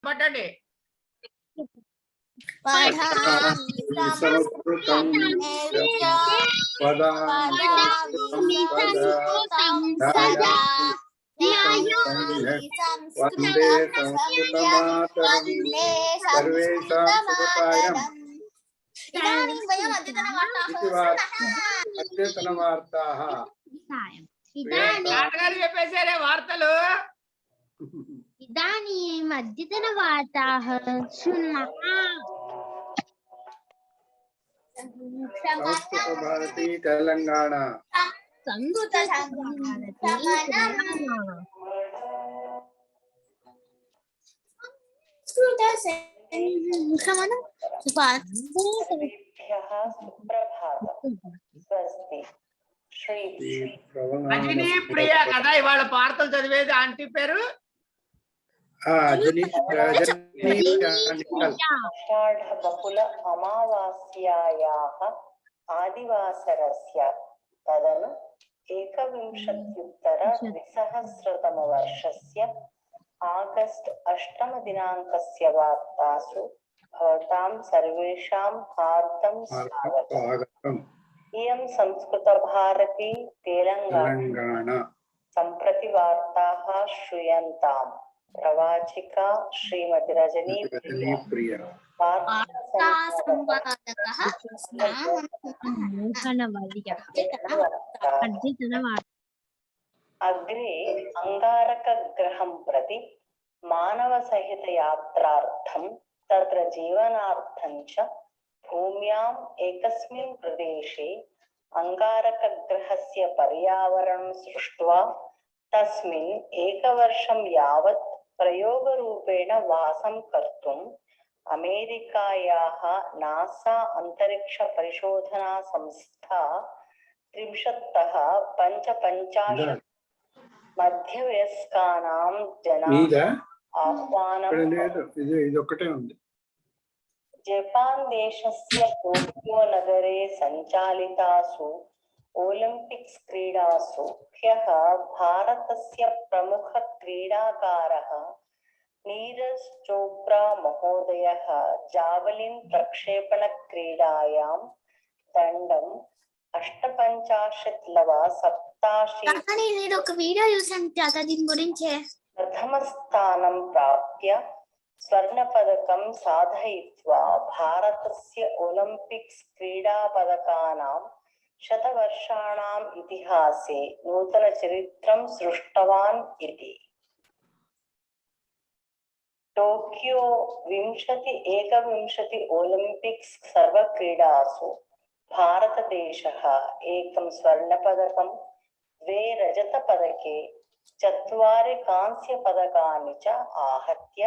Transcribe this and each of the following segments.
పట్టండి. అద్యతన వార్తాః నాన్నగారు చెప్పేశారే వార్తలు. ఇదానీం అద్యతన వార్తాః శృణ్మః. సంస్కృత భారతి తెలంగాణ. సంస్కృత భారతి తెలంగాణ. రజనీ ప్రియ కదా ఇవాళ వార్తలు చదివేది. ఆంటీ పేరు బహుళ అమావాస్యాయాః ఆదివాసరస్య తదను ఏకవింశత్యుత్తర ద్విసహస్రతమవర్షస్య ఆగస్ట్ 8 दिनाङ्कस्य वार्तासु भवतां सर्वेषां हार्दं स्वागतम्. इयं संस्कृतभारती तेलंगाना सम्प्रति वार्ताः श्रूयन्ताम्. प्रवाचिका श्रीमती रजनी प्रिया. अग्रे अंगारकग्रहं प्रति मानव सहित यात्रार्थं तत्र जीवनार्थं च भूम्याम् एकस्मिन् प्रदेशे अंगारकग्रहस्य पर्यावरणं सृष्ट्वा तस्मिन् एकवर्षं यावत् प्रयोगरूपेण वासं कर्तुम् अमेरिकायाः नासा अंतरिक्ष परिशोधना संस्था 30तः 55 मध्यवयस्कानां जनाः आह्वानं जपान देशस्य टोक्यो नगरे संचालितासु ओलिम्पिक्स् क्रीडासु ह्यः भारतस्य प्रमुख क्रीडाकारः नीरज चोप्रा महोदयः जावलिन् प्रक्षेपण क्रीडायां दण्डं 88 प्रथम स्थानं प्राप्य स्वर्णपदकं साधयित्वा भारतस्य ओलिम्पिक्स् क्रीडापदकानां शतवर्षाणाम् इतिहासे नूतनचरित्रं सृष्टवान् इति. टोक्यो 2021 ओलिम्पिक्स् सर्वक्रीडासु भारतदेशः एकं स्वर्णपदकं 2 रजतपदके 4 कांस्यपदकानि च आहत्य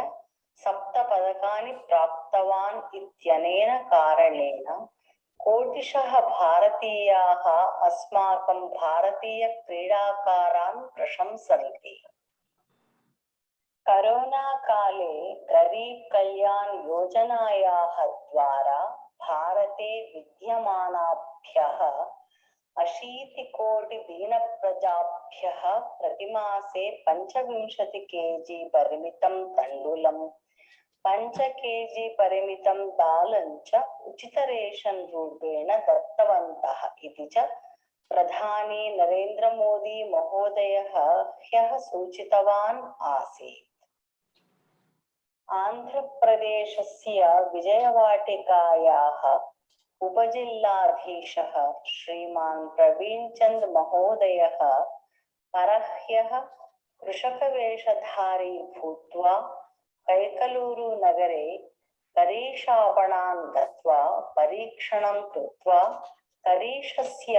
7 पदकानि प्राप्तवान् इत्यनेन कारणेन कोटिशः भारतीयाः अस्माकं भारतीय क्रीडाकारान् प्रशंसन्ति. करोना काले गरीब कल्याण योजनायाः द्वारा भारते विद्यमानाभ्यः 80 कोटि दीनप्रजाभ्यः प्रतिमासे 25 केजी परिमितं तण्डुलं 5 केजी परिमितं दालं च उचित रेशन् रूपेण दत्तवन्तः इति च प्रधानी नरेंद्र मोदी महोदयः ह्यः सूचितवान् आसीत्. आंध्र प्रदेशस्य विजयवाटिकायाः उपजिल्लाधीशः श्रीमान् प्रवीण चंद महोदयः परह्यः कृषकवेषधारी भूत्वा कैकलूरु नगरे करीषापणान् गत्वा परीक्षणं कृत्वा करीषस्य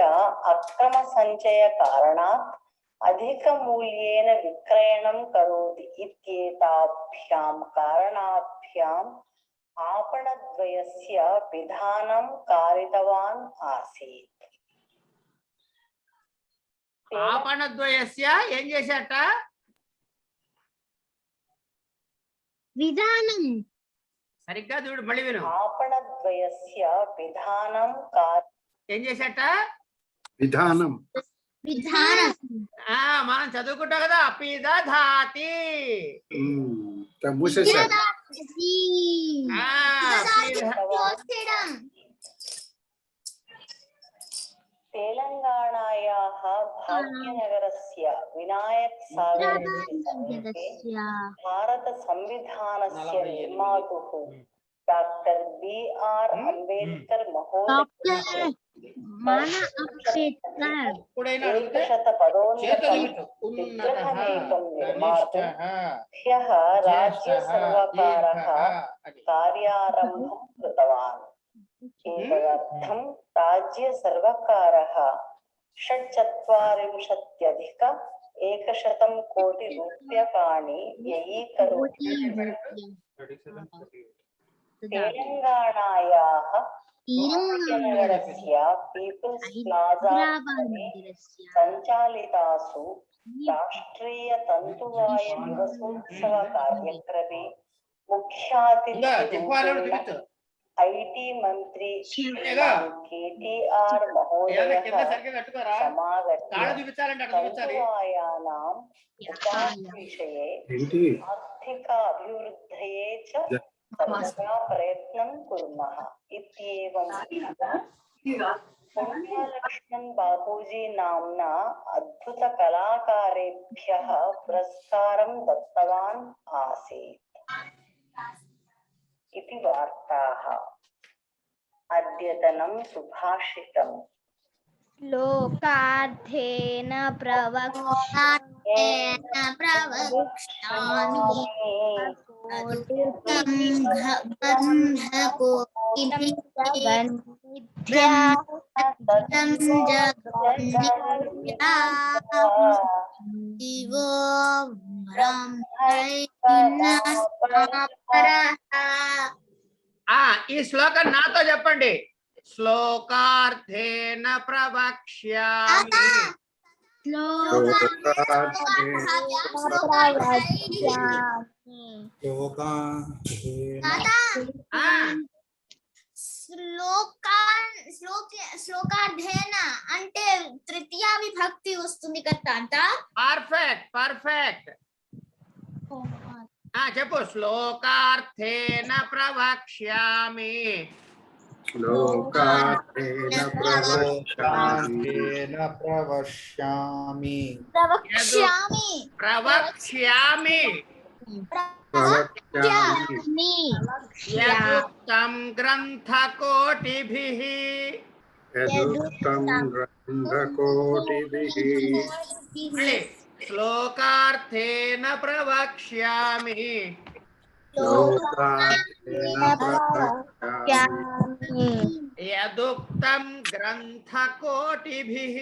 अक्रमसञ्चय कारणात् अधिकमूल्येन विक्रयणं करोति इत्येताभ्यां कारणाभ्याम् आपणद्वयस्य विधानं कारितवान् आसीत्. आपणद्वयस्य ఏం చేశాట? విధానం. సరిగ్గా చూడు, మళ్ళీ విను. आपणद्वयस्य विधानं ఏం చేశాట? విధానం. మనం చదువుకుంటాం కదా, పిదధాతి. तेलंगानायाः भाग्यनगरस्य विनायक सागरस्य समीपे भारतसंविधानस्य निर्मातुः डॉक्टर BR अम्बेडकर महोदयस्य विग्रहमेकं निर्मातुं ह्यः राज्यसर्वकारः कार्यारम्भं कृतवान्। एतदर्थं राज्यसर्वकारः 140 कोटि रूप्यकाणि व्ययीकरोति। तेलंगानायाः भाग्यनगरस्य पीपल्स प्लाजा संचालितासु राष्ट्रीय तंतुवाय दिवसोत्सव कार्यक्रमे मुख्यातिथिरूपेण IT मंत्री श्रीमान KTR महोदयः समागत्य तंतुवायानां विकासविषये आर्थिकाभिवृद्धये च सर्वदा प्रयत्नं कुर्मः इत्येवं लक्ष्मण बाबूजी नाम्ना अद्भुतकलाकारेभ्यः पुरस्कारं दत्तवान् आसीत् इति वार्ताः। अद्यतनं सुभाषितम्। लोकार्थेन ఈ శ్లోకం నాతో చెప్పండి. శ్లోకార్థేన ప్రవక్ష్యామి. శ్లోకార్థేన అంటే తృతీయ విభక్తి వస్తుంది కదా అంట. Perfect perfect. చెప్పు. శ్లోకార్థేన ప్రవక్ష్యామి. శ్లోకార్థేన ప్రవక్ష్యామి. ప్రవక్ష్యామి. యదుక్తం గ్రంథకోటిభిః. శ్లోకార్థేన ప్రవక్ష్యామి. యదుక్తం గ్రంథకోటిభిః.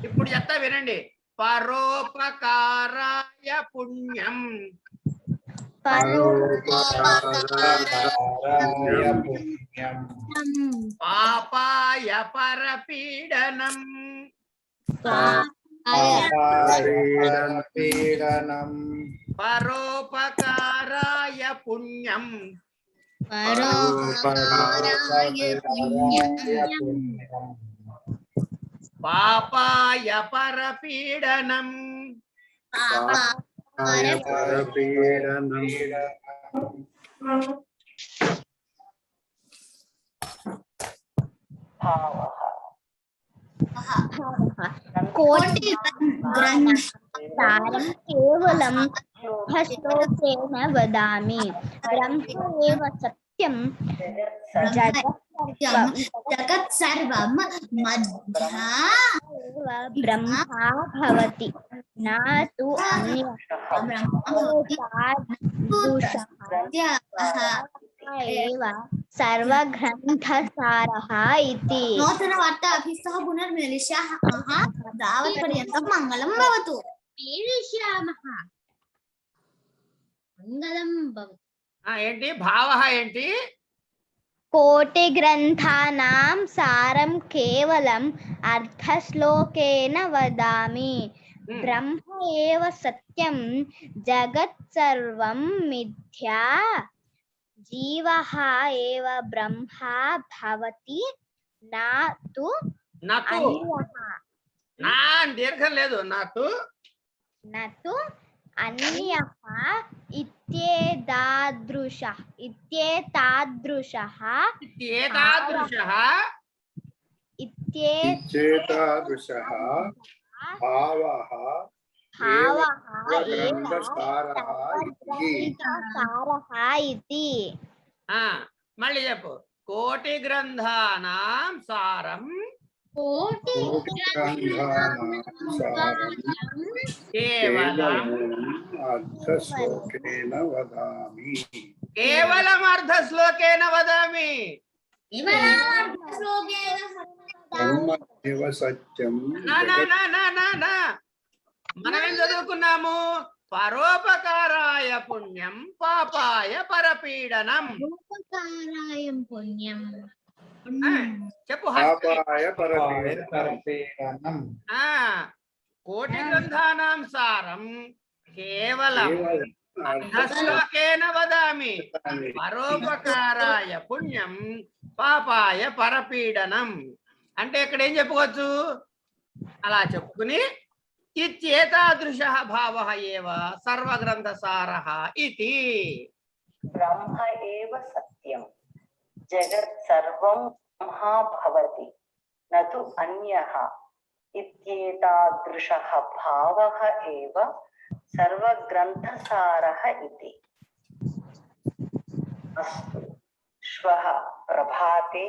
ఇప్పుడు చెప్తా వినండి. పరోపకారాయ పుణ్యం. పాపాయ పరపీడనం. పరోపకారాయ పుణ్యం. పాపాయ పరపీడనం. కోటి గ్రంథారం కేవలం శ్లోకేన వదామి. బ్రహ్మ ఏవ సత్యం జగత్ సర్వం మధ్య బ్రహ్మ భవతి నా తు అన్యః. सर्वग्रन्थसारः इति. नूतनवार्ताभिः पुनर्मिलिष्यामः. तावत्पर्यन्तं मङ्गलं भवतु. मिलिष्यामः. మంగళం భవతు. ఏంటి భావః ఏంటి? కోటి గ్రంథానాం సారం కేవలం అర్థశ్లోకేన వదామి. బ్రహ్మ ఏవ సత్యం జగత్ సర్వం మిథ్యా జీవః ఏవ బ్రహ్మ భవతి నా తు అన్యః. నా అని దీర్ఘం లేదు. నాతు నతు అన్యః ఇత్యేతాదృశః ఏతాదృశః ఇచ్చేతాదృశః భావః భావః గ్రంథసారః ఇతి. సారః ఇతి. మళ్ళీ చెప్పు. కోటి గ్రంథానాం సారం కోటి గ్రంథానాం సారం కేవలం అర్థశ్లోకేన వదామి. కేవలం అర్ధ శ్లోకేన వదామి. బ్రహ్మేవ సత్యం నా. మనం ఏం చదువుకున్నాము? పరోపకారాయ పుణ్యం పాపాయ పరపీడనం. పుణ్యం చెప్పు. పాపాయ పరపీడనం. కోటి గ్రంథానాం సారం కేవలం అర్ధశ్లోకేన వదామి. పరోపకారాయ పుణ్యం పాపాయ పరపీడనం. అంటే ఇక్కడ ఏం చెప్పుకోవచ్చు? అలా చెప్పుకుని ఇత్యేతాదృశః భావః ఏవ సర్వగ్రంథసారః ఇతి. బ్రహ్మ ఏవ సత్యం జగత్ సర్వం బ్రహ్మా భవతి నతు అన్యః ఇత్యేతాదృశః భావః ఏవ సర్వగ్రంథసారః ఇతి. అస్తు శ్వః ప్రభాతే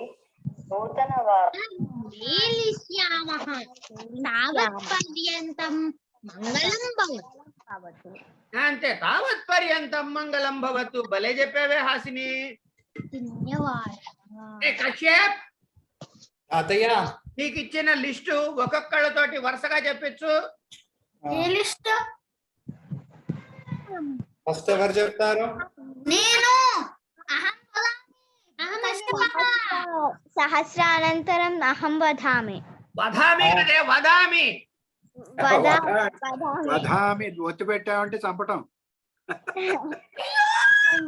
మేలిష్యామః తావత్పర్యంతం మంగళం భవతు. అంతే. తావత్ పర్యంతం మంగళం భవతు. భలే చెప్పావే హాసిని. కశ్యప్, అతయ్య నీకు ఇచ్చిన లిస్టు ఒక్కొక్కళ్ళతోటి వరుసగా చెప్పచ్చు. ఫస్ట్ ఎవరు చెప్తారు? నేను సహస్రానంతరం అహం వదామి. వదామి అదే వదామి. వధామి ఒత్తి పెట్టామంటే చంపటం.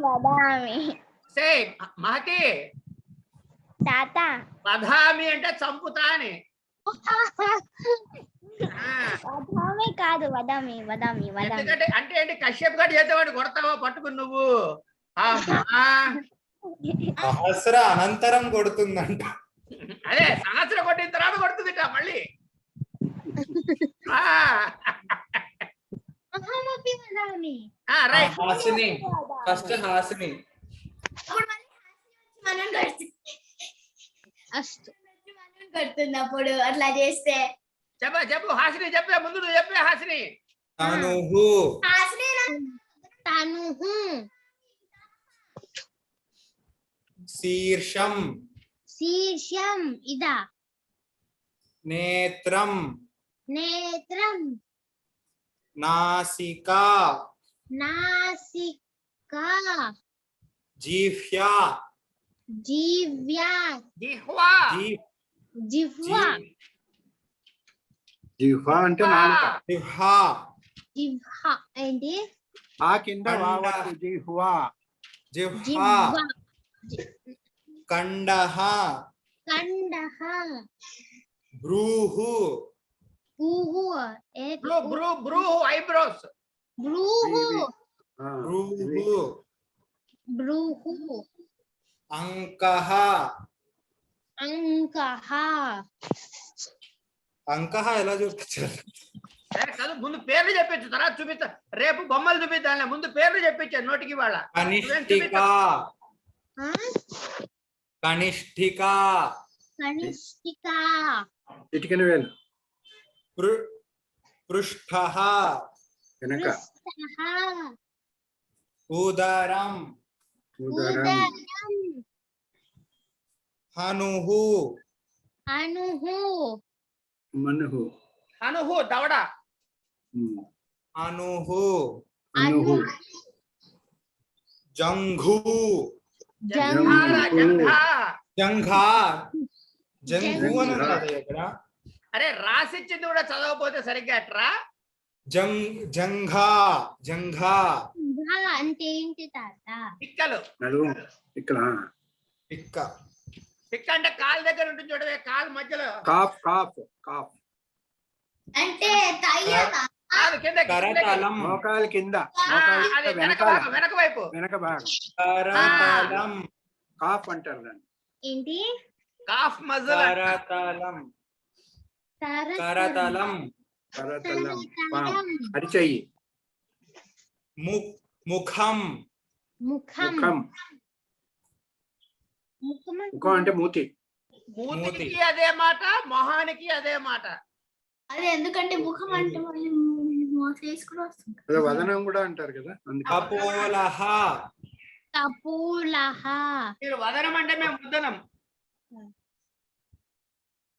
వదామి. సే మహతి, తాత వదామి అంటే చంపుతా అని. వదామి కాదు, వదామి వదామి వదామి. ఎందుకంటే అంటే ఏంటి? కశ్యప్ గడి చేతవాడు కొడతావా పట్టుకుని నువ్వు? సహస్ర అనంతరం కొడుతుందంట. అదే సంవత్సరం కొట్టిన తర్వాత కొడుతుంది మళ్ళీ. అహమపి వదామి. రైట్. హాసిని ఫస్ట్ హాసిని. కడుతున్నప్పుడు అట్లా చేస్తే చెప్పు హాసిని. చెప్పే ముందు నువ్వు చెప్పే హాసిని. తనుహు తనుహు శీర్షం శీర్షం ఇదా నేత్రం నేత్రం నాసికా నాసికా జిహ్వా జీవ్యా జిహ్వా. జిహ్వా జిహ్వా అంటే నాలుక. జిహ్వా జిహ్వా ఏంటి? ఆ కింద వావచ్చు జిహ్వా. జిహ్వా కండః కండః బ్రూహు పూహు బ్రూ ఐబ్రోస్. బ్రూహు బ్రూహు బ్రూహు అంకః అంకః అంకః ఎలా చూపించారు? కాదు, ముందు పేర్లు చెప్పించు, తర్వాత చూపిస్తా. రేపు బొమ్మలు చూపిద్దాం. ముందు పేర్లు చెప్పించాను నోటికి వాళ్ళ. కనిష్ఠికా కనిష్ఠికా కనిష్ఠికా ఇటుకన వేలు పృష్ఠః వెనక ఉదరం ఉదరం హనుహు అనుహు మనుహు అనుహు దవడ. అనుహు అనుహు జంఘు జంఘా. జంఘా జంఘు అని ఉంది కదా ఇక్కడ. అరే రాసిచ్చింది కూడా చదవకపోతే సరిగ్గా అట్రా. జంఘా జంఘా అంటే ఏంటి తాత? పిక్కలు. ఇక్కడ పిక్క పిక్క అంటే కాలు దగ్గర ఉంటుంది చూడవే, కాలు మధ్యలో. కాఫ్ కాఫ్ కాఫ్ అంటే తయ్యాల కాదు కిందకి కరతలం మోకాలు కింద అది వెనక వెనకాల భాగం వెనక వైపు వెనక భాగం కరతలం కాఫ్ అంటారు దాన్ని. ఏంటి కాఫ్ మజిల్ కరతలం కరతలం కరతలం పాం అరిచెయ్యి ముఖం ముఖం ముఖం ముఖం ముఖం అంటే మూతి. మూతికి అదే మాట మొహానికి అదే మాట. అదే ఎందుకంటే ముఖం అంటే ఫేస్ కూడా వస్తుంది అదే వదనం కూడా అంటారు కదా అందుకే. కపోలః కపూలహ మీరు వదనం అంటే మేము ముద్దనం.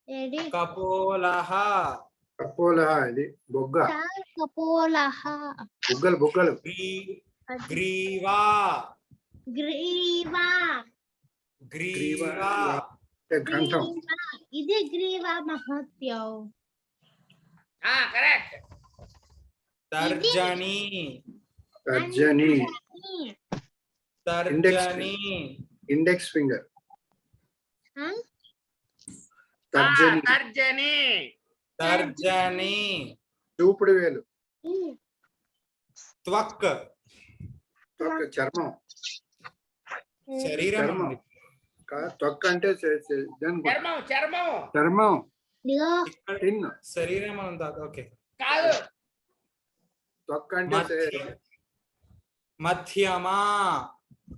ఏడి కపోలః కపోల ఇది బొగ్గ కపూలహ బుగ్గలు బుగ్గలు. గ్రీవా గ్రీవా గ్రీవా అంటే కంఠం. ఇది గ్రీవా మహత్యం కరెక్ట్. తర్జని తర్జని తర్జని ఇండెక్స్ ఫింగర్. తర్జని తర్జని తర్జని చూపుడు వేలు. త్వక్ చర్మం శరీరం చర్మం త్వక్ అంటే చర్మం చర్మం చర్మం. ఇదిగో టిన్ శరీరం ఉందా ఓకే కాదు. త్వక్ అంటే మధ్యమా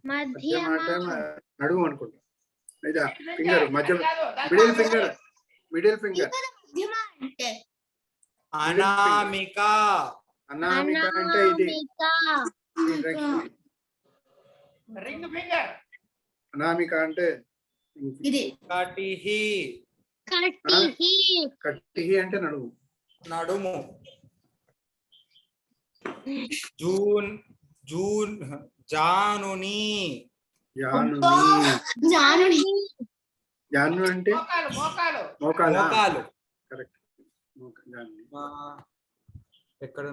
మధ్యమ నడుము అనుకుంటా. ఇదా ఫింగర్ మధ్య మిడిల్ ఫింగర్ మిడిల్ ఫింగర్. మధ్యమ అంటే అనామిక అనామిక అంటే ఇది రింగ్ ఫింగర్. అనామిక అంటే ఇది కటిహి కటిహి కట్టిహి అంటే నడుము. నడుము జూన్ జూన్ జానుని జానుని జానుడి జాను అంటే మోకాలు మోకాలు మోకాలు. మోకాలు కరెక్ట్. జానుని ఎక్కడ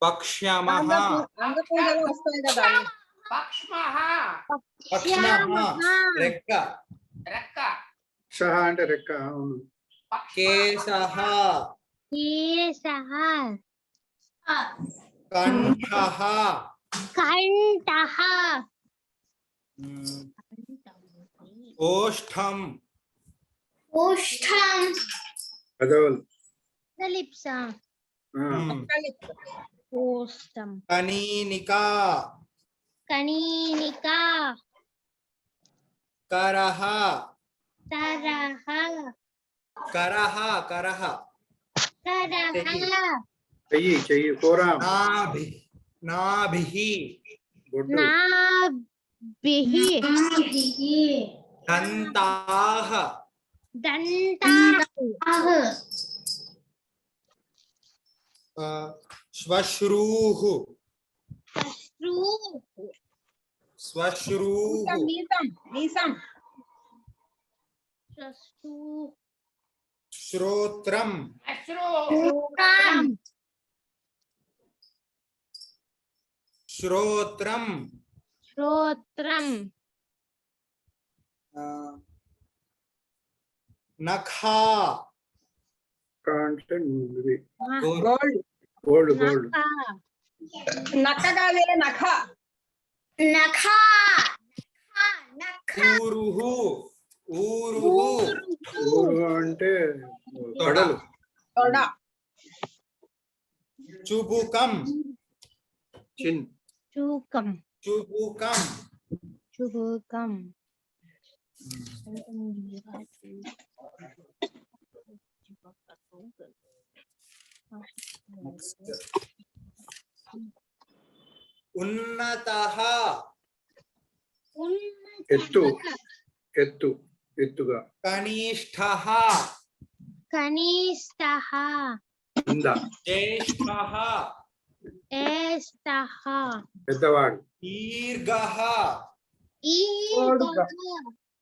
పక్ష్యమః పక్ష్మః పక్ష్మః రెక్క రెక్క. షహ అంటే రెక్క. అవును. కేశః కేశః కంఠః కంఠః ఓష్ఠం ఓష్ఠం పెదవులు. లిప్స్ ఓష్టం కనీనిక కనీనిక కరః తరహ కరః కరః కరహ చెయ్యి చెయ్యి కూర. నాభి నాభిః బొడ్డు. నాభిః దంతాః దంతాః శ్వశ్రూః శ్రూః శ్వశ్రూః శ్రూః శ్రోత్రం అశ్రు శ్రోత్రం శ్రోత్రం నఖా అంటే ఇది గోల్డ్ గోల్డ్ గోల్డ్. నఖ నఖ ఊరుః ఊరుః ఊరు అంటే కడలు. చుబుకం చిన్ చూకం చుబుకం చూకం ఉన్నతః ఎత్తు ఎత్తు ఎత్తుగా. కనిష్ఠః కనిష్ఠః కింద జ్యేష్ఠః జ్యేష్ఠః పెద్దవాడు. దీర్ఘః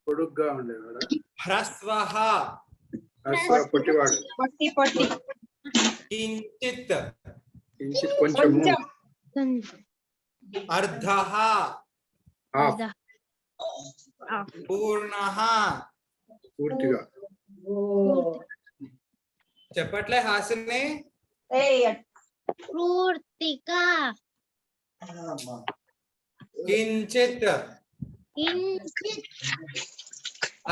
పొడుగ్గా ఉండేవాడు. హ్రస్వః పొట్టివాడు. కించిత్ కించిత్ కొంచెము. అర్ధః హాఫ్ పూర్ణః పూర్తిగా. చెప్పట్లే హాసిని పూర్తిగా కించిత్ కించిత్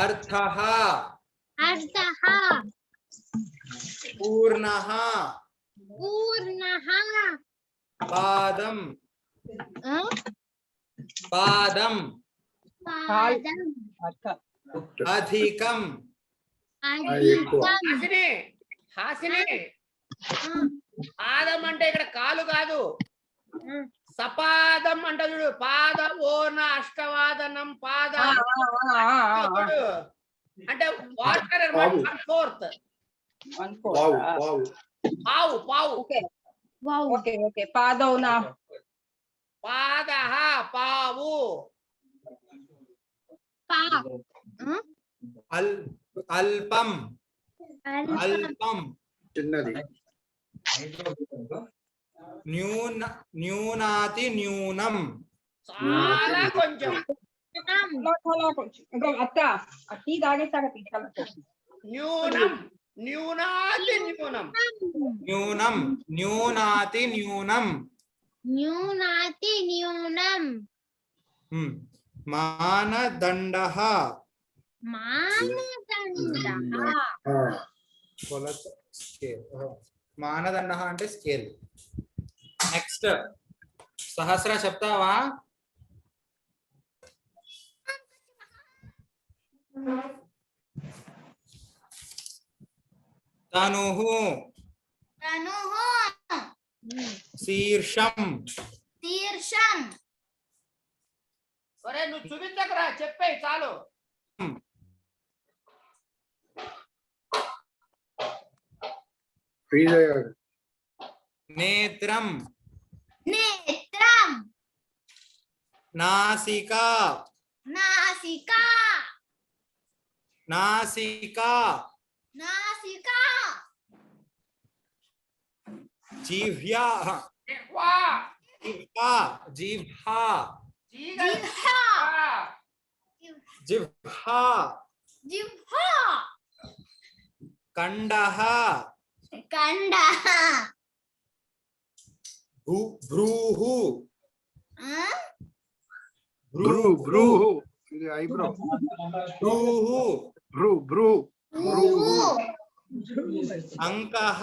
అర్థః అర్థః పూర్ణః పూర్ణః పాదం పాదం పాదం అధికం అధికం హాసిని హాసిని పాదం అంటే ఇక్కడ కాలు కాదు, సపాదం అంట చూడు. పాద ఓన అష్టవాదనం పాద చూడు. అంటే వాటర్ అనమాట. 1/4 వావ్ వావ్ పావు పావు వావ్ పాదౌనా పాద పావు పా అల్పం అల్పం చిన్నది. న్యూనాతి న్యూనం చాలా కొంచెం. అత్త టీ తాగేసాక తీసుకెళ్ళచ్చు. న్యూనం న్యూనాతి న్యూనం న్యూనం న్యూనాతి న్యూనం న్యూనాతి న్యూనం మానదండః మానదండః కొలత స్కేల్. మానదండః అంటే స్కేల్. నెక్స్ట్ సహస్ర చెప్తావా? తనుః తనుః శీర్షం శీర్షం ఒరే నువ్వు చూపించకరా, చెప్పేయి చాలు. ఫ్రీజ్ అయ్యాడు. నేత్రం నేత్రం నాసికా నాసికా నాసికా నాసికా జిహ్వా జిహ్వా జిహ్వా జిహ్వా జీగ జిహ్వా జిహ్వా కండః కండః భ్రూః బ్రూ బ్రూ ఇది ఐబ్రో. భ్రూః బ్రూ బ్రూ బ్రూ. అంకః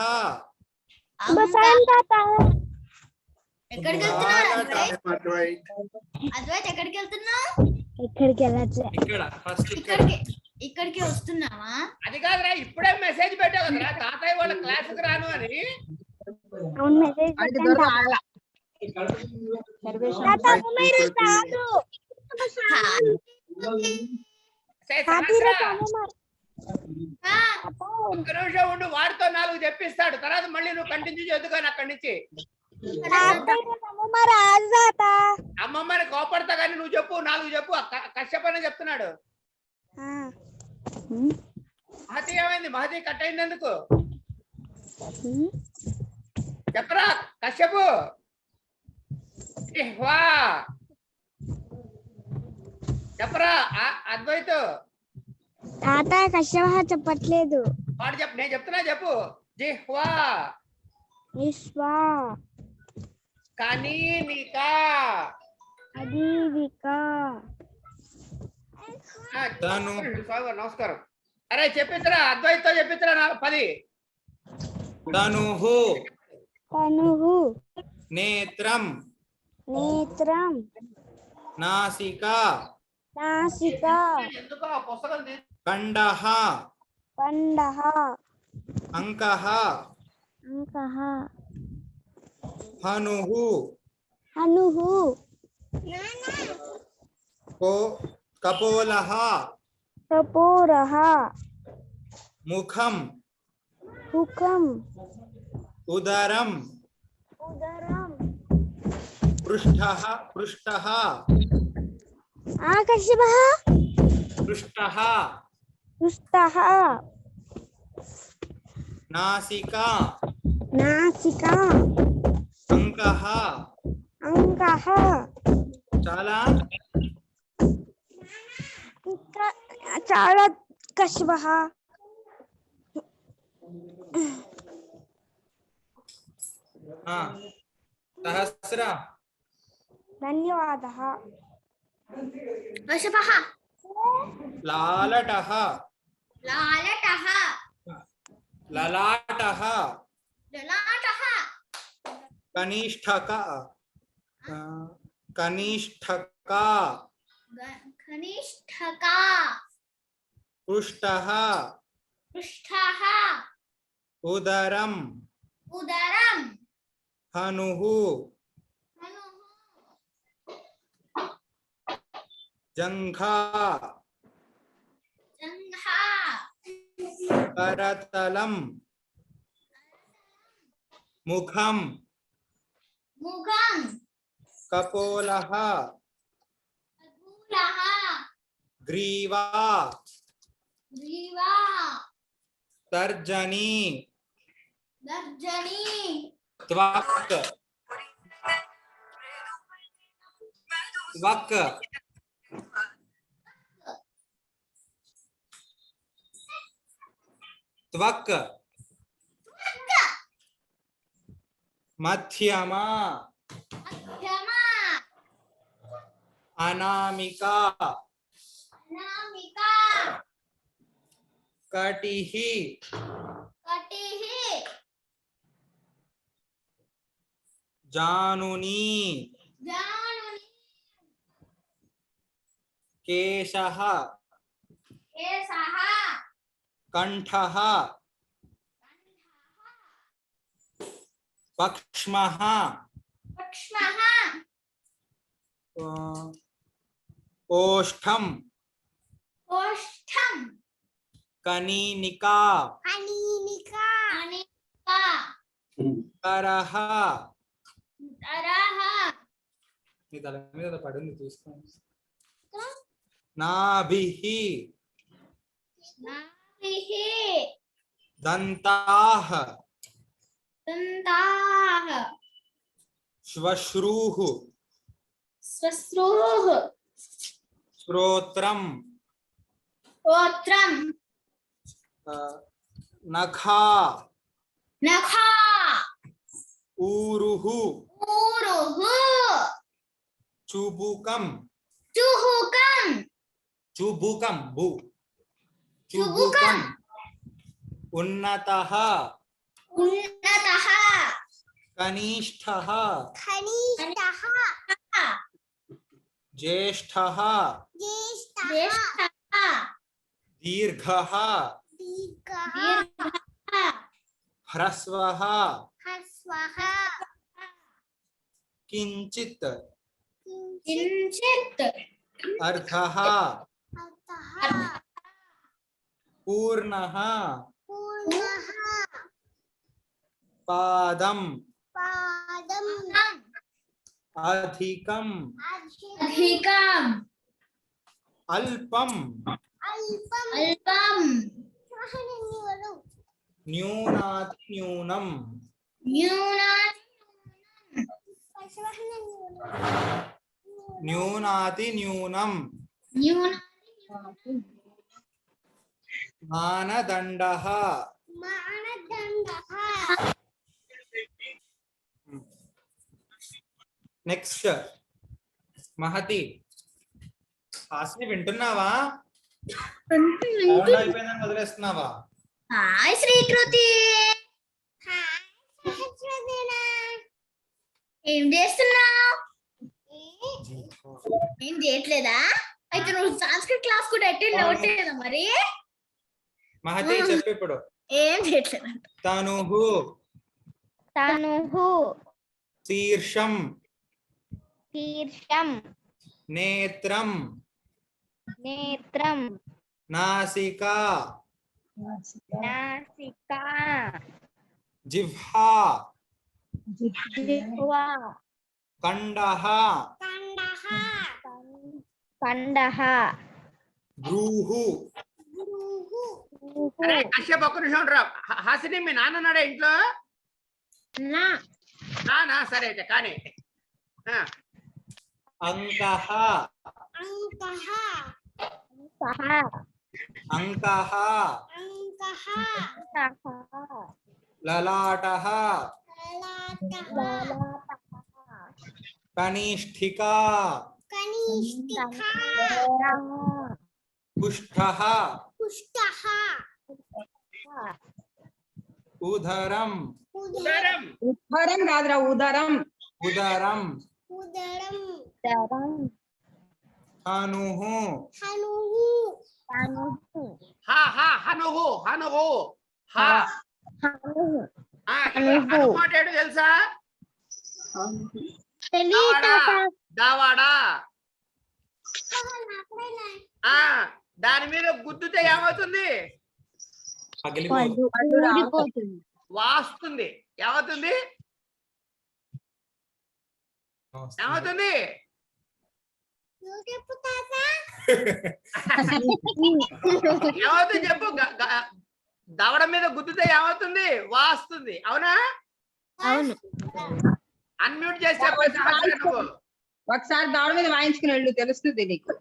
ఎక్కడికి వెళ్తున్నావు అద్వైత్ అద్వైత్? ఎక్కడికి వెళ్తున్నావు? ఇక్కడ ఫస్ట్ ఇక్కడ ఇక్కడికి వస్తున్నావా? అది కాదురా, ఇప్పుడే మెసేజ్ పెట్టావు కదరా తాతయ్య వాళ్ళ క్లాసుకు రాను అని. ఒక్క నిమిషం ఉండు, వాడితో 4 చెప్పిస్తాడు. తర్వాత మళ్ళీ నువ్వు కంటిన్యూ చేద్దుకొని అక్కడి నుంచి. అమ్మమ్మని కోపడతా కానీ నువ్వు చెప్పు, 4 చెప్పు. కశ్యపనే చెప్తున్నాడు. మహతి ఏమైంది? మహతి కట్ అయింది ఎందుకు చెప్పరా కశ్యపు? జిహ్వా చెప్పరా అద్వైత్? తాత కశ్యప చెప్పట్లేదు. వాడు చెప్పు, నేను చెప్తున్నా చెప్పు. జిహ్వా విశ్వా కనీనికా అదీవికా నమస్కారం. అరే చెప్పించరా, అద్వైత్తో చెప్పించరా 10. తనుః తనుః నేత్రం నేత్రం నాసికా నాసికా ఎందుకో ఆ పుస్తకం కండః కండః అంకః అంకః హనుః హనుః కపోలః కపూరః ముఖం ముఖం ఉదరం ఉదరం పృష్ఠః కశ్యపః పృష్ఠః పృష్ఠః నాసికా నాసికా అంకః అంకః. చాలా ఇంకా చాలా కశ్యపః सहस्र धन्यवादः वृषभः लालटः लालटः ललाटः ललाटः कनिष्ठक कनिष्ठका कनिष्ठका पृष्ठः पृष्ठः उदरम् उदरम् हनुः जङ्घा जङ्घा करतलम् मुखम् मुखम् कपोलः कूलः ग्रीवा ग्रीवा तर्जनी तर्जनी त्वक् त्वक् त्वक् मध्यमा मध्यमा अनामिका अनामिका कटिः कटिः जानुनी जानुनी केशः केशः कण्ठः पक्ष्मः पक्ष्मः ओष्ठम् ओष्ठम् कनीनिका अनीनिका अनीनिका करः तरः నీ తల మీద పడింది చూసుకోండి नाभिः नाभिः दन्ताः दन्ताः श्वश्रूः श्वश्रूः श्रोत्रम् श्रोत्रम् नखा नखा ऊरुः ऊरुः चुबुकम् चुहुकम् चुबुकम् बु चुबुकम् उन्नतः उन्नतः कनिष्ठः कनिष्ठः ज्येष्ठः ज्येष्ठः दीर्घः दीर्घः ह्रस्वः ह्रस्वः किञ्चित् किञ्चित् अर्धः पूर्णः पूर्णः पादम् पादम् अधिकम् अधिकम् अल्पम् अल्पम् न्यूनातिन्यूनम् न्यूनातिन्यूनम् मानदण्डः నెక్స్ట్ మహతి హాస్ని వింటున్నావా సౌండ్ అయిపోయిందని వదిలేస్తున్నావా హాయ్ శ్రీకృతి ఏం చేస్తున్నావు ఏం చేయట్లేదా అయితే నువ్వు సంస్కృత్ క్లాస్ కూడా అటెండ్ అవ్వట్లేదా మరి మహతి చెప్పు ఇప్పుడు ఏం చేయట్లేదా తనుహు తనుహు శీర్షం శీర్షం నేత్రం నేత్రం నాసికా నాసికా జిహ్వా జిహ్వా కండః కండః భ్రూహు అరే అశ్యప్ ఒక్క నిమిషం రా హాసిని మీ నాన్న ఉన్నాడా ఇంట్లో నా సరే అయితే కానీ అంకః అంకః లలాటః कनिष्ठिका पुष्टः उदरम ఉదరం ఉదరం కాదురా ఉదరం. उदरम దరం हनुः తనుహు హనుహు హనుహు హ హనుహు ఆ, ఇక్కడ హనుమ అంటే ఏంటో తెలుసా? తెలియదా దావాడా. ఆ దాని మీద గుద్దుతే ఏమవుతుంది? पगलिपोतु ఊడిపోతుంది. వాస్తుంది. ఏమవుతుంది? ఏమవుతుంది? ఏమవుతుంది చెప్పు. దవడ మీద గుద్దుతే ఏమవుతుంది? వాస్తుంది. అవునా? అవును. అన్మ్యూట్ చేసి చెప్పు సహస్ర నువ్వు. ఒకసారి దాని మీద వాయించుకుని వెళ్ళు, తెలుస్తుంది నీకు.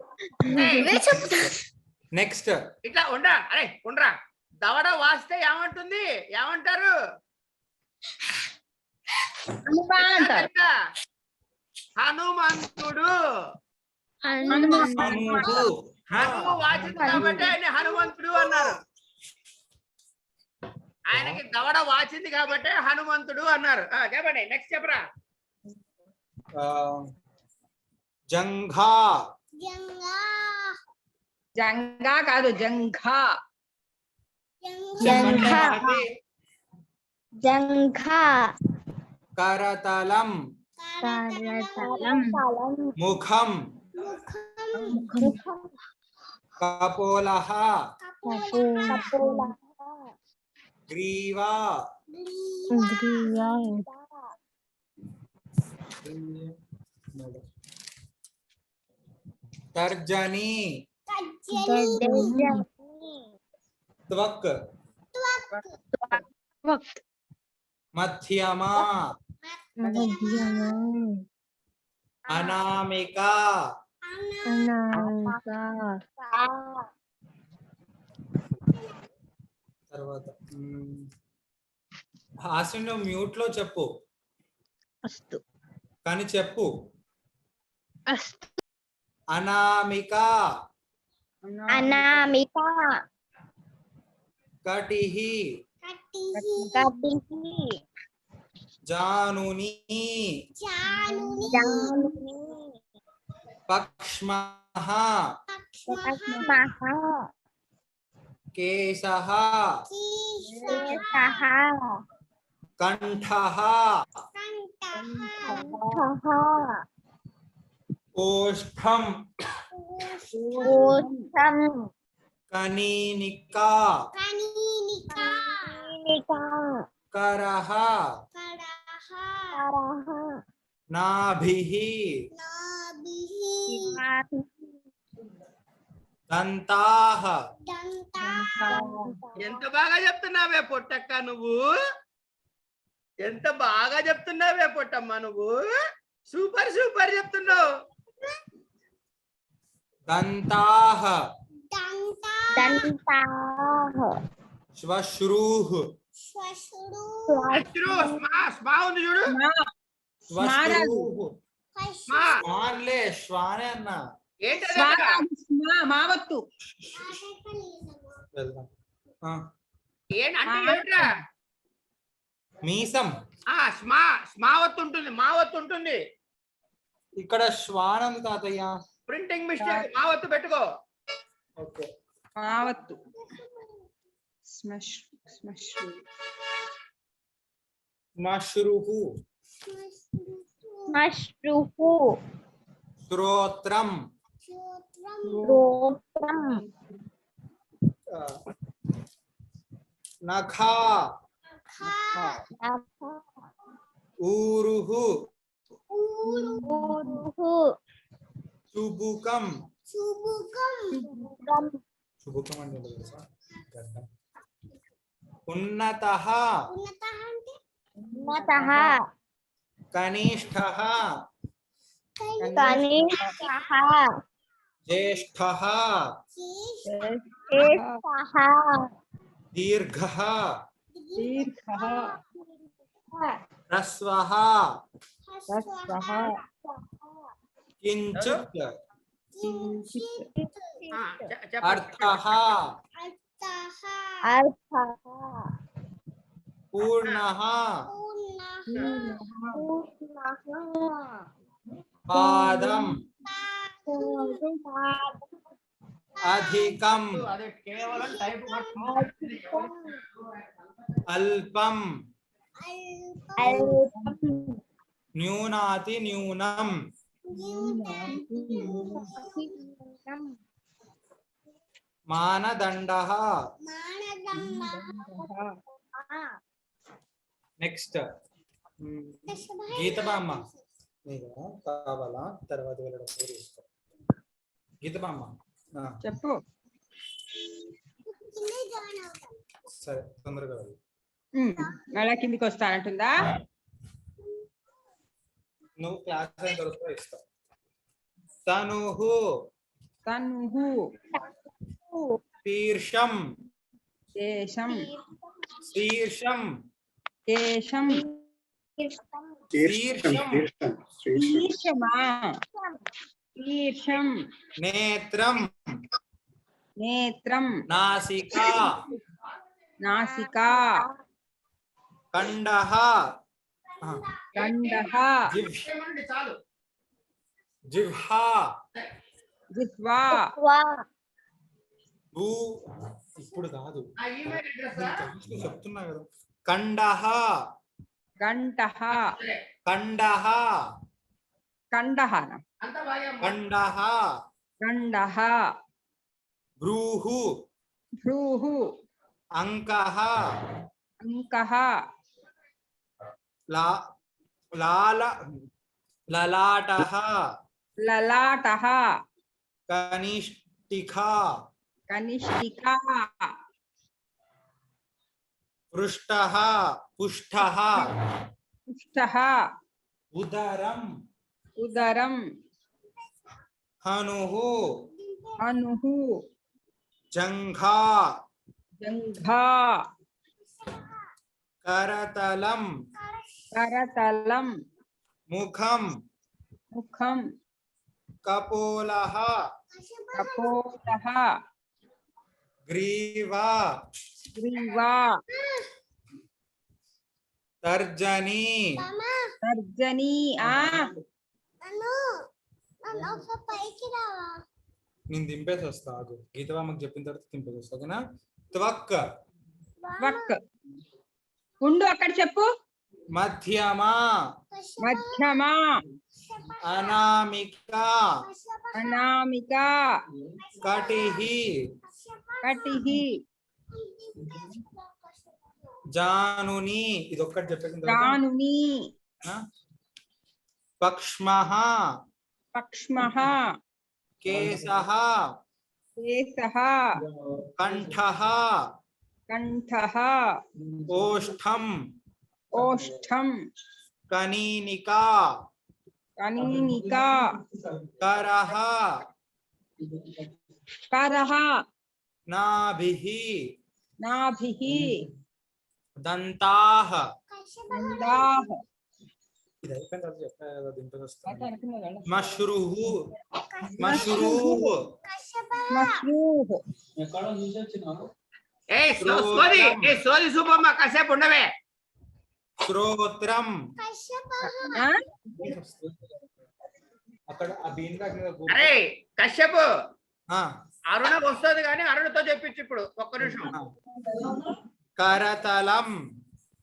नेक्स्ट ఇట్లా ఉండరా, అరే ఉండరా. దవడ వాస్తే ఏమంటుంది? ఏమంటారు? హనుమాన్ అంటారు. చెప్తా. హనుమంతుడు. హనుమాన్ हनुः హనుము వాచింది కాబట్టి ఆయన హనుమంతుడు అన్నారు. ఆయనకి దవడ వాచింది కాబట్టి హనుమంతుడు అన్నారు. చెప్పండి నెక్స్ట్ చెప్పరా. जंघा జంగా కాదు జంఘా. జంఘా అది జంఘా करतलम కరతలం मुखम ముఖం कपोलः కపోల ग्रीवा గ్రీవం तर्जनी గడ్డజని त्वक मध्यमा మధ్యమం अनामिका అనామిక తర్వాత హాస్యం మ్యూట్ లో చెప్పు అస్తు కానీ చెప్పు. అస్తు అనామిక అనామిక కటిహి కటిహి జానుని జానుని పక్ష్మః పక్ష్మః కేశః కేశః కంఠః కంఠః ఓష్ఠం ఓష్టం కనీనికా కనీనికా కరః కరః నాభిః దంతాః ఎంత బాగా చెప్తున్నావే పొట్టక్క నువ్వు. ఎంత బాగా చెప్తున్నావే పొట్టమ్మ నువ్వు. సూపర్ సూపర్ చెప్తున్నావు. దంతాః దంతాః శ్వశ్రూః అచ్చురు, స్మా ఉంది చూడు. శ్వశ్రూః స్మా శ్వాన్లే శ్వానే అన్న ఏంటది? మావత్తు. వెళ్దాం. అంటే ఏంట్రా? మీసం స్మావత్తు ఉంటుంది. మావత్తు ఉంటుంది. ఇక్కడ శ్వాన్ ఉంది తాతయ్య. Printing mistake. మావత్తు పెట్టుకో. ఓకే మావత్తు. శ్మశ్రు శ్మశ్రుః శ్మశ్రుః శ్రోత్రం శ్రోత్రం నఖా ఊరుః ఊరుః చుబుకం శుభ్రం చుబుకం అంటే ఏంటో తెలుసా? గడ్డ. ఉన్నతః ఉన్నతః కనిష్ఠః కనిష్ఠః జ్యేష్ఠః జ్యేష్ఠః దీర్ఘః హ్రస్వః హ్రస్వః కించిత్ కించిత్ చెప్పండి. అర్థః అర్థః పూర్ణః పూర్ణః పాదం అధికం అదే కేవలం టైప్ అల్పం అల్పం న్యూనాతి న్యూనం మానదండః. నెక్స్ట్ గీతబామ్మ నీకు కావాలా తర్వాత వెళ్ళడం మీరు ఇష్టం. గీతబామ్మ చెప్పు. సరే తొందరగా వెళ్ళు. మళ్ళా కిందికి వస్తానంటుందా? నువ్వు క్లాస్ అయిన తర్వాత ఇస్తావు. తనుహు తనుహు శీర్షం కేశం శీర్షం కేశం శీర్షం శీర్షం శీర్షమా శీర్షం నేత్రం నేత్రం నాసికా నాసికా కండః గంధః చాలు. జిహ్వా జిహ్వా భూ ఇప్పుడు కాదు ఆ ఈమెయిల్ అడ్రస్ చెప్తున్నా కదా. కండః గంటః కండః కండః అంత బాగా కండః గండః భ్రూః భ్రూః అంకః అంకః లలాటః లలాటః కనిష్ఠికా కనిష్ఠికా పృష్ఠః పుష్ఠః పుష్ఠః ఉదరం ఉదరం హనుః హనుః జంఘా జంఘా కరతలం కరతలం ముఖం ముఖం కపోలః కపోలః గ్రీవా గ్రీవా తర్జనీ తర్జనీ నేను దింపేసి వస్తా. ఆగు గీతబామ్మకి చెప్పిన తర్వాత దింపేసి వస్తా. ఓకేనా? త్వక్ వక్ ఉండు అక్కడ చెప్పు. మధ్యమా మధ్యమా అనామిక అనామిక కటిహి కటిహి జానుని. ఇది ఒక్కటి చెప్పేసిన జానుని పక్ష్మః పక్ష్మః కేశః కేశః కంఠః కంఠః ఓష్ఠం ఓష్ఠం కనీనికా కనీనికా కరః కరః నాభిః నాభిః దంతాః. దండాః ఇది అయిపోయిన తర్వాత చెప్పా కదా దింపేసి వస్తాను. మశ్రూః మశ్రూః మశ్రూః సోది సూపమ్మ కాసేపు ఉండవే. శ్రోత్రం ఆ? అక్కడ ఆ బీన్ బ్యాగ్ మీద కూర్చో. అరే కశ్యపు ఆ, అరుణకు వస్తుంది కానీ అరుణతో చెప్పించు ఇప్పుడు ఒక్క నిమిషం. కరతలం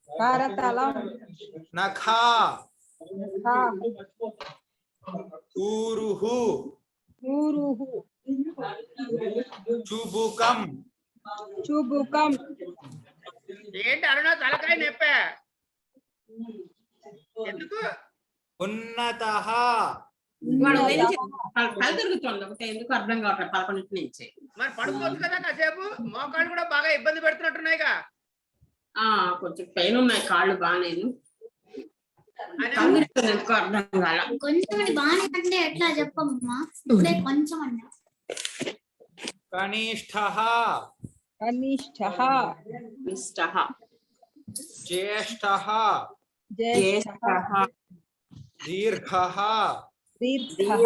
కరతలం నఖా ఊరుః ఊరుః చుబుకం చుబుకం ఏంటి అరుణ తలకాయ నొప్పా ఎందుకు? ఉన్నతః వాడు కళ్ళు తిరుగుతుంది ఒకటే, ఎందుకు అర్థం కావట్లేదు 11 నుంచి. మరి పడుకోవచ్చు కదా కాసేపు. మోకాళ్ళు కూడా బాగా ఇబ్బంది పెడుతున్నట్టున్నాయిగా. కొంచెం పెయిన్ ఉన్నాయి కాళ్ళు బాగానే. అని కళ్ళు తిరుగుతుంది ఎందుకు అర్థం కాల. కొంచెం బాగానే అంటే ఎట్లా చెప్పమ్మా? ఇప్పుడే కొంచెం అన్నా. కనిష్ఠః కనిష్ఠః ఇష్టః జ్యేష్ఠః ज्येष्ठः దీర్ఘః दीर्घः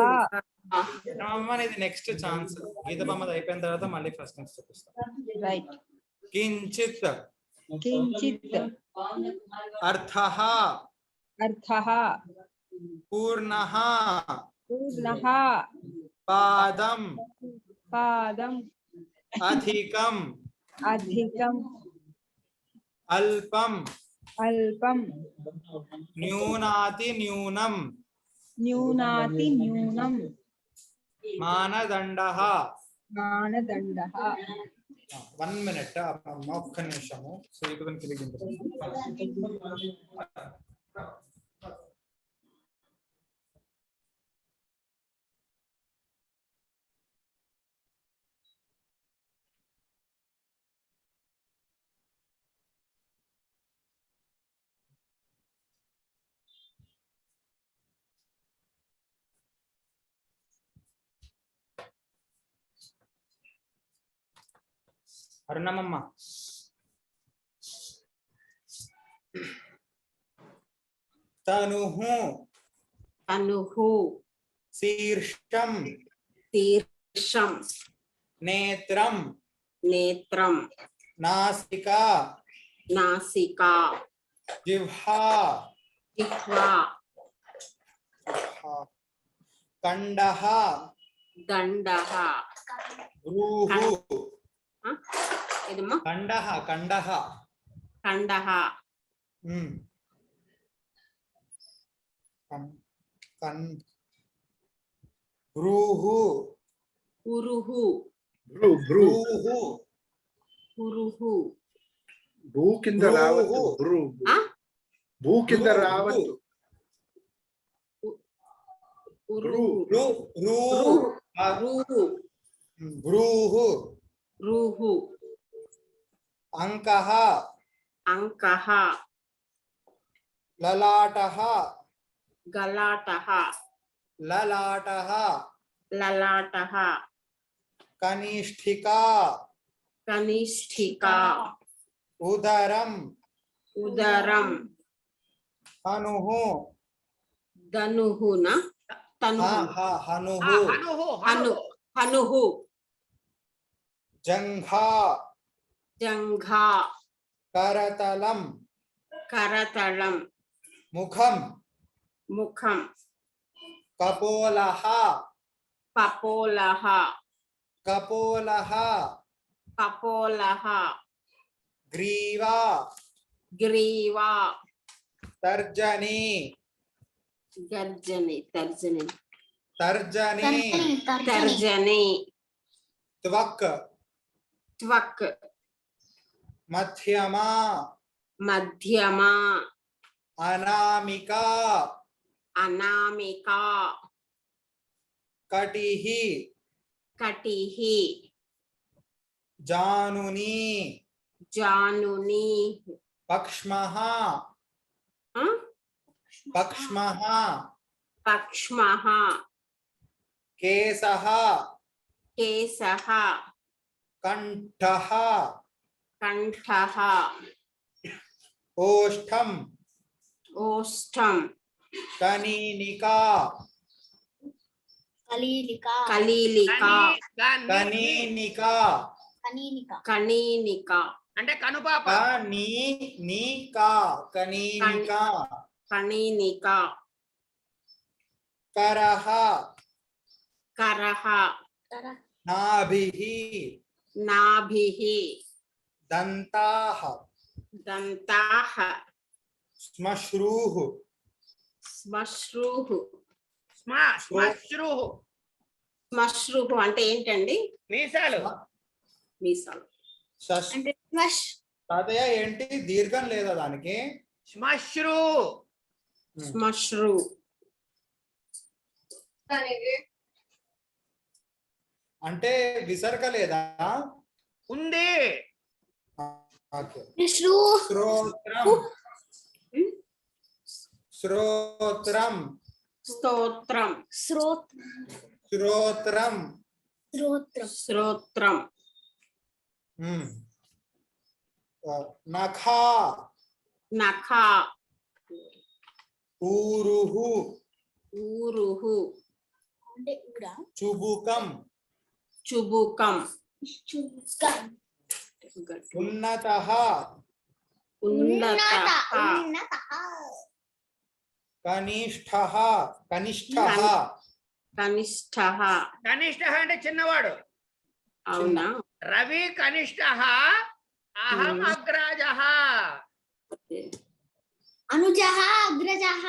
ఇది నెక్స్ట్ ఛాన్స్. గీత బొమ్మది అయిపోయిన తర్వాత మళ్ళీ ఫస్ట్ నుంచి చూపిస్తాం. right కించిత్ किञ्चित् అర్థః अर्थः పూర్ణః पूर्णः పాదం पादम् అధికం अधिकम् అల్పం अल्पं న్యూనాతి న్యూనం न्यूनाति न्यूनं మానదండః. मानदण्डः 1 minute అమ్మ, ఒక్క నిమిషము. శ్రీకుని కిలిగింది. అరుణమమ్మ తనుహు తనుహు శీర్షం శీర్షం నేత్రం నేత్రం నాసికా నాసికా జిహ్వా జిహ్వా కండః దండః భ్రూహు ఏదమ్మా కండః కండః కండః భ్రూహు ఉరుహు భ్రూ భ్రూ భ్రూహు ఉరుహు భూ కింద రావద్దు. భ్రూ ఆ? భూ కింద రావద్దు. ఉరుహు రూహు రూహు భ్రూహు రూహు అంకః అంకః లలాటః గలాటః లలాటః లలాటః కనిష్ఠికా కనిష్ఠికా ఉదరం ఉదరం హనుహు ధనుహున తనుహు హనుహు హను హనుహు జంఘా జంఘా కరతలం కరతలం ముఖం ముఖం కపోలః పపోలః కపోలః కపోలః గ్రీవా గ్రీవా తర్జని గర్జని తర్జని తర్జని తర్జని త్వక్ త్వక్ మధ్యమా మధ్యమా అనామికా అనామికా కటిహి కటిహి జానుని జానుని పక్ష్మః ఆ? పక్ష్మః పక్ష్మః కేశః కేశః కంఠః కంఠః ఓష్ఠం ఓష్ఠం కనీనికా కలీలిక కలీలిక కనీనికా కనీనిక కనీనిక అంటే కనుపాప. కనీనికా కనీనికా కనీనిక కరః కరః నాభిః నాభిః దంతాః దంతాః శ్మశ్రూః శ్మశ్రూః శ్మశ్రుః శ్మశ్రూః అంటే ఏంటండి? మీసాలు. మీసాలు. అంటే స్మష్ తాతయ్య ఏంటి దీర్ఘం లేదా దానికి? శ్మశ్రు. శ్మశ్రు అంటే విసర్గ లేదా? ఉంది. ఓకే. శ్రూ శ్రోత్రం శ్రోత్రం స్తోత్రం శ్రోత్ శ్రోత్రం శ్రోత్రం శ్రోత్రం నఖా నఖ ఊరుహు ఊరుహు అంటే ఊరా చుబుకం చుబుకం చుక్కం ఉన్నతః ఉన్నత ఉన్నత కనిష్ఠః కనిష్ఠః కనిష్ఠ కనిష్ట అంటే చిన్నవాడు. అవునా రవి కనిష్ట అహం అగ్రజ. అనుజః అగ్రజః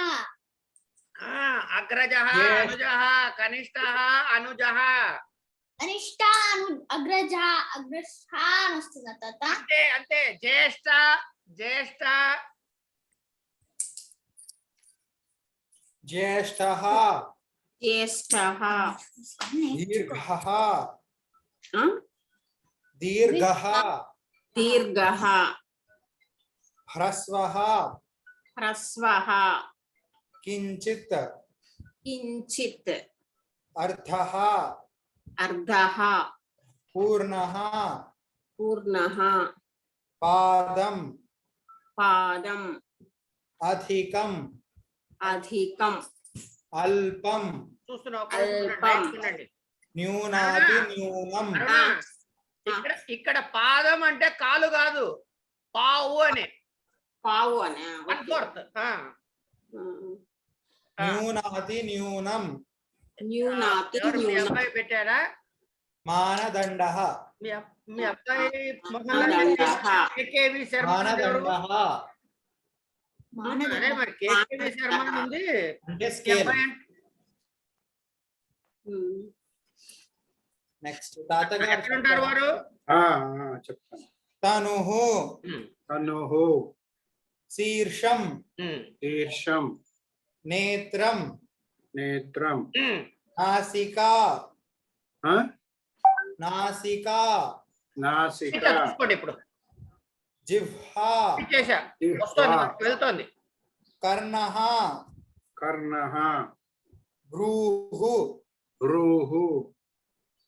అగ్రజ Yes. అనుజ కనిష్ట అనుజ. కనిష్ట అగ్రజ అగ్రస్థ అని వస్తుంది తాత. అంతే అంతే. జ్యేష్ఠ జ్యేష్ఠ జ్యేష్ఠః జ్యేష్ఠ దీర్ఘః దీర్ఘః దీర్ఘ హ్రస్వః హ్రస్వ కించిత్ కించిత్ అర్ధః అర్ధ పూర్ణః పూర్ణ పాదం పాదం అధికం అధికం అల్పం చూస్తున్నావు. అల్పం. న్యూనాతి న్యూనం ఇక్కడ పాదం అంటే కాలు కాదు, పావు అని. పావు అనే 1/4. న్యూనాతి న్యూనం న్యూనాతి ఎవరు మీ న్యూనం అబ్బాయి పెట్టారా? మానదండః మీ అబ్బాయి మానదండః. కేకేవి శర్మ ఎవరు? మానదండః అదే మరి కేకేవి శర్మ అని ఉంది. అంటే మీ స్కేల్. అబ్బాయి అంటే నెక్స్ట్ ఎక్కడ ఉంటారు తాతగారు వారు? చెప్తాను. తనుహు తనుహు శీర్షం శీర్షం నేత్రం నేత్రం నాసికా ఆ? నాసికా నాసిక చూసుకోండి. ఇప్పుడు జిహ్వా చేశా వస్తుంది, వెళ్తోంది. కర్ణః కర్ణః భ్రూహు భ్రూహు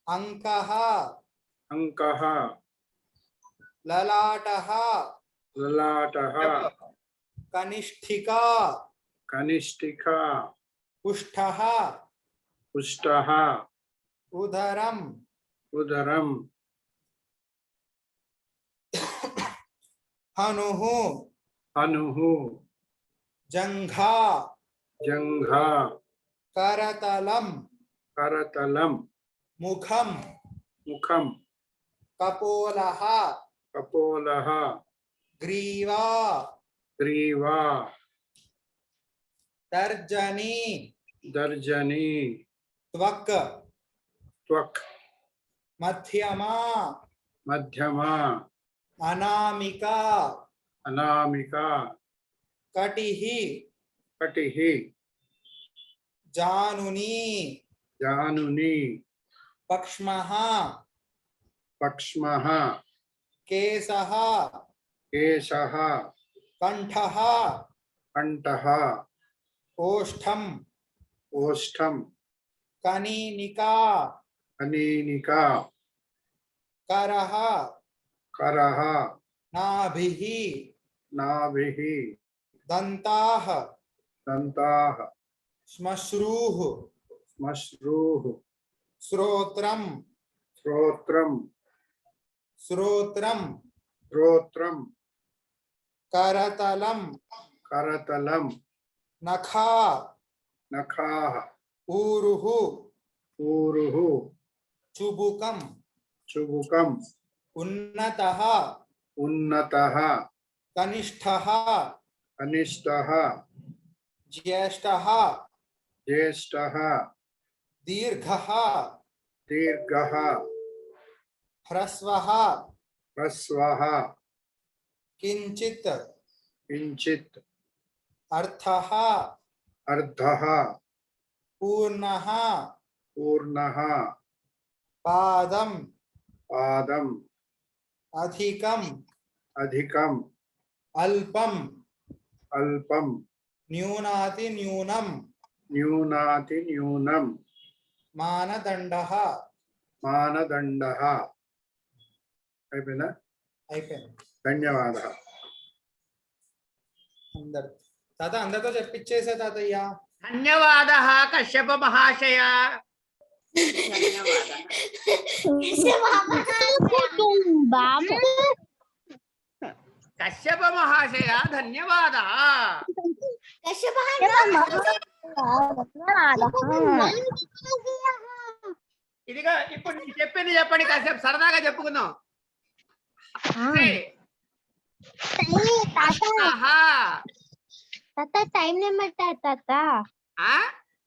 అంకః అంకః లలాటః లలాటః కనిష్ఠికా కనిష్ఠికా పుష్ఠః పుష్టః ఉదరం ఉదరం హనుః హనుః జంఘా జంఘా కరతలం కరతలం ముఖం ముఖం కపోలః కపోలః గ్రీవా గ్రీవా తర్జనీ దర్జనీ త్వక్ త్వక్ మధ్యమా మధ్యమా అనామికా అనామికా కటిః కటిః జానుని జానుని పక్ష్మః పక్ష్మః కేశః కేశః కంఠః కంఠః ఓష్ఠం ఓష్ఠం కనీనికా అనీనికా కరః కరః నాభిః నాభిః దంతాః దంతాః శ్మశ్రూః శ్మశ్రూః శ్రోత్రం శ్రోత్రం శ్రోత్రం శ్రోత్రం కరతలం కరతలం నఖా నఖాః ఊరుః ఊరుః చుబుకం చుబుకం ఉన్నతః ఉన్నతః కనిష్ఠః కనిష్ఠః జ్యేష్ఠః జ్యేష్ఠః దీర్ఘః దీర్ఘః హ్రస్వః హ్రస్వః కించిత్ కించిత్ అర్థః అర్ధః పూర్ణః పూర్ణః పాదం పాదం అధికం అధికం అల్పం అల్పం న్యూనాతి న్యూనం న్యూనాతి న్యూనం మానదండః మానదండః. అయిపోయిందా? అయిపోయింది ధన్యవాదాలు. అందరు తాత అందరితో చెప్పించేసే తాతయ్య. ధన్యవాద కశ్యప మహాశయ. కశ్యప మహాశయ ధన్యవాద. ఇదిగా ఇప్పుడు నేను చెప్పింది చెప్పండి, కాసేపు సరదాగా చెప్పుకుందాం. టైం ఏమంటారు తాత? ఆ?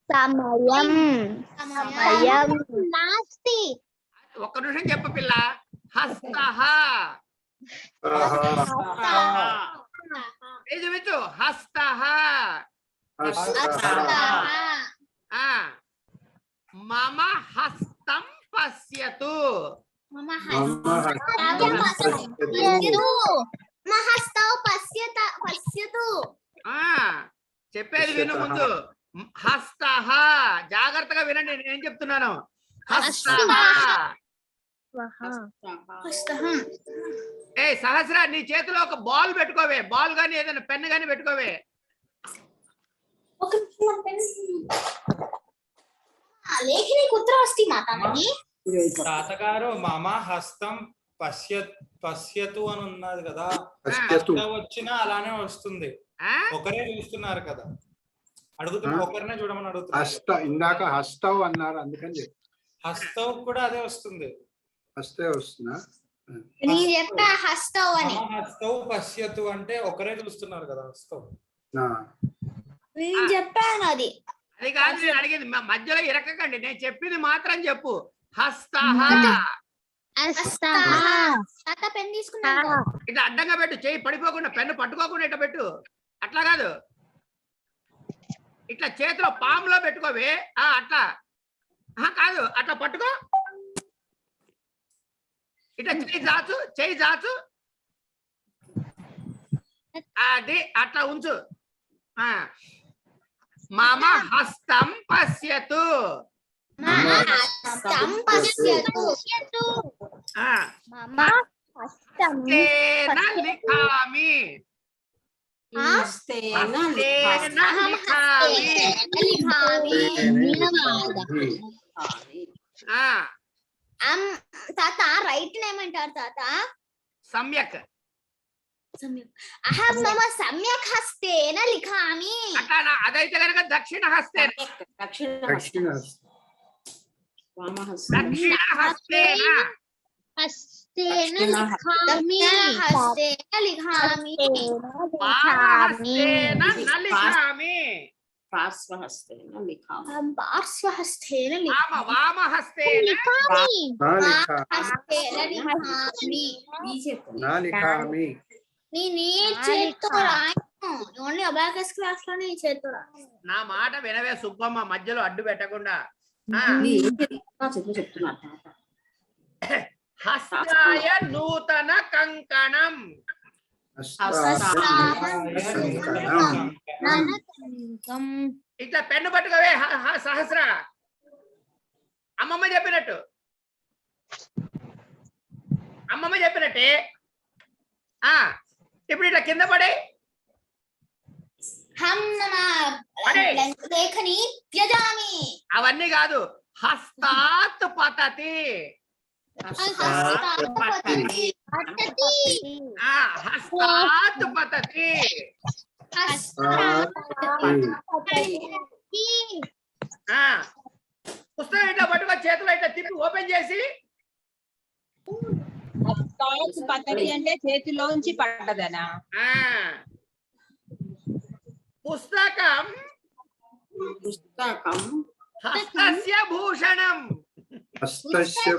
సమయం నాస్తి. ఒక్క నిమిషం చెప్పు పిల్ల. హస్తః చూపించు. హస్తః. ఆ మమ హస్తం పశ్యతు. ఆ చెప్పేది విను ముందు. హస్తః జాగ్రత్తగా వినండి, నేను చెప్తున్నాను. హస్తః. ఏ సహస్ర, నీ చేతిలో ఒక బాల్ పెట్టుకోవే, బాల్ గాని ఏదైనా పెన్ గాని పెట్టుకోవే. లేఖని కుత్ర అస్తి మాతామణి. తాతగారు మమ హస్తం పశ్యతు అని ఉన్నది కదా, వచ్చినా అలానే వస్తుంది. ఒకరే చూస్తున్నారు కదా, అడుగుతున్నా ఒకరినే చూడమని అడుగుతున్నారు. ఇందాక హస్తవ్ అన్నారు, అందుకని చెప్పి హస్తవ్ కూడా అదే వస్తుంది. హస్తే వస్తున్నా. నేను చెప్పా హస్తవ్ అని. హస్తవ్ పశ్యతు అంటే ఒకరే చూస్తున్నారు కదా హస్తవ్. నేను చెప్పాను అది. అది కాదు నేను అడిగింది, మధ్యలో ఇరక్కకండి, నేను చెప్పింది మాత్రం చెప్పు. హస్తః. తాత పెన్ తీసుకున్నా. ఇట్లా అడ్డంగా పెట్టు, చేయి పడిపోకుండా, పెన్ను పట్టుకోకుండా ఇట్లా పెట్టు. అట్లా కాదు, ఇట్లా చేతిలో పాములో పెట్టుకోవే. అట్లా కాదు, అట్లా పట్టుకో. ఇట్లా చేయి జాచు. అది అట్లా ఉంచు. మమ హస్తం పశ్యతు. హస్తేన లిఖామి. తాత రైట్ ఏమంటారు తాత? సమ్యక్. అహం మమ సమ్యక్ హస్తేన లిఖామి. అట్లా అదైతే కనుక దక్షిణ హస్తేన. దక్షిణ హస్తేన. హస్తేన లిఖామి. వామహస్తేన న లిఖామి. పార్శ్వహస్తేన లిఖామి. పార్శ్వహస్తేన వామహస్తేన లిఖామి. నేను చేత్తో రాయను, ఓన్లీ అబాకస్ క్లాస్ లోనే చేత్తో రాయను. నా మాట వినవే సుబ్బమ్మ, మధ్యలో అడ్డు పెట్టకుండా. చెప్తున్నారు. హస్తాయ నూతన కంకణం. ఇట్లా పెన్ను పట్టుకోవే సహస్ర. అమ్మమ్మ చెప్పినట్టు, అమ్మమ్మ చెప్పినట్టే. ఇప్పుడు ఇట్లా కింద పడే. లేఖని త్యజామి. అవన్నీ కాదు, హస్తాత్ పతతి. హస్తాత్ పతతి. పుస్తకం ఇట్లా పట్టుకో, చేతులు ఇట్లా తిప్పి ఓపెన్ చేసి. పతడి అంటే చేతిలోంచి పడ్డదనా? పుస్తకం హస్తస్య భూషణం. హస్తస్య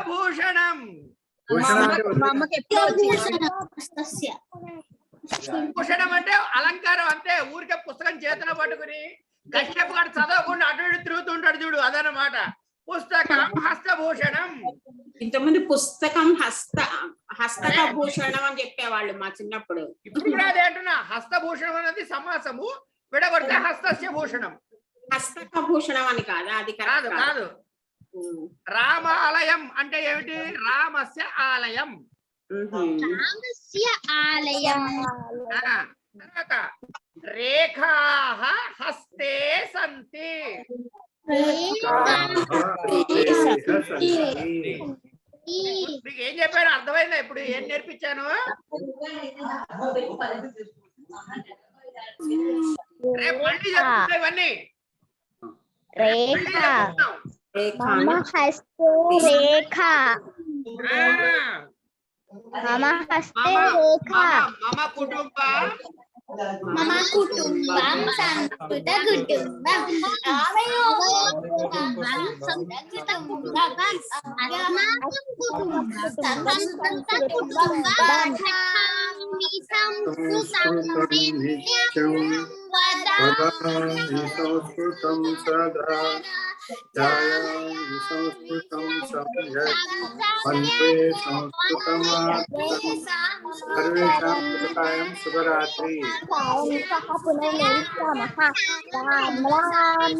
భూషణం. భూషణం అంటే అలంకారం అంతే. ఊరికే పుస్తకం చేతిలో పట్టుకుని కశ్యప్ గారు చదవకుండా అటు ఇటు తిరుగుతుంటాడు చూడు, అదనమాట పుస్తకం హస్తభూషణం. ఇంతకుముందు పుస్తకం హస్తక భూషణం అని చెప్పేవాళ్ళు మా చిన్నప్పుడు. ఇప్పుడు కూడా అదే అంటున్నా, హస్తభూషణం అనేది సమాసము, విడగొడితే హస్తస్య భూషణం. హస్తక భూషణం అని కాదా? అది కాదు కాదు. రామాలయం అంటే ఏమిటి? రామస్య ఆలయం. రామస్య ఆలయం. తర్వాత రేఖాః హస్తే సంతి. మీకు ఏం చెప్పాను అర్థమైందా? ఇప్పుడు ఏం నేర్పించాను? రేపు మళ్ళీ చెప్తున్నా ఇవన్నీ. రేఖ మమ హస్తే రేఖ మమ హస్తే రేఖ మమ కుటుంబం మమ కుటుంబం సంస్కృత కుటుంబం అవయోగం సంస్కృత కుటుంబం అస్మాకం కుటుంబం సంస్కృత కుటుంబం పఠామి సంస్కృతం నిత్యం వదామి సంస్కృతం సదా ధ్యాయామి సంస్కృతం సమ్యక్ వందే సంస్కృతమాతరం. సర్వేషాం కృతాయం శుభరాత్రి. పునర్మిలితామః. రామ్ రామ్.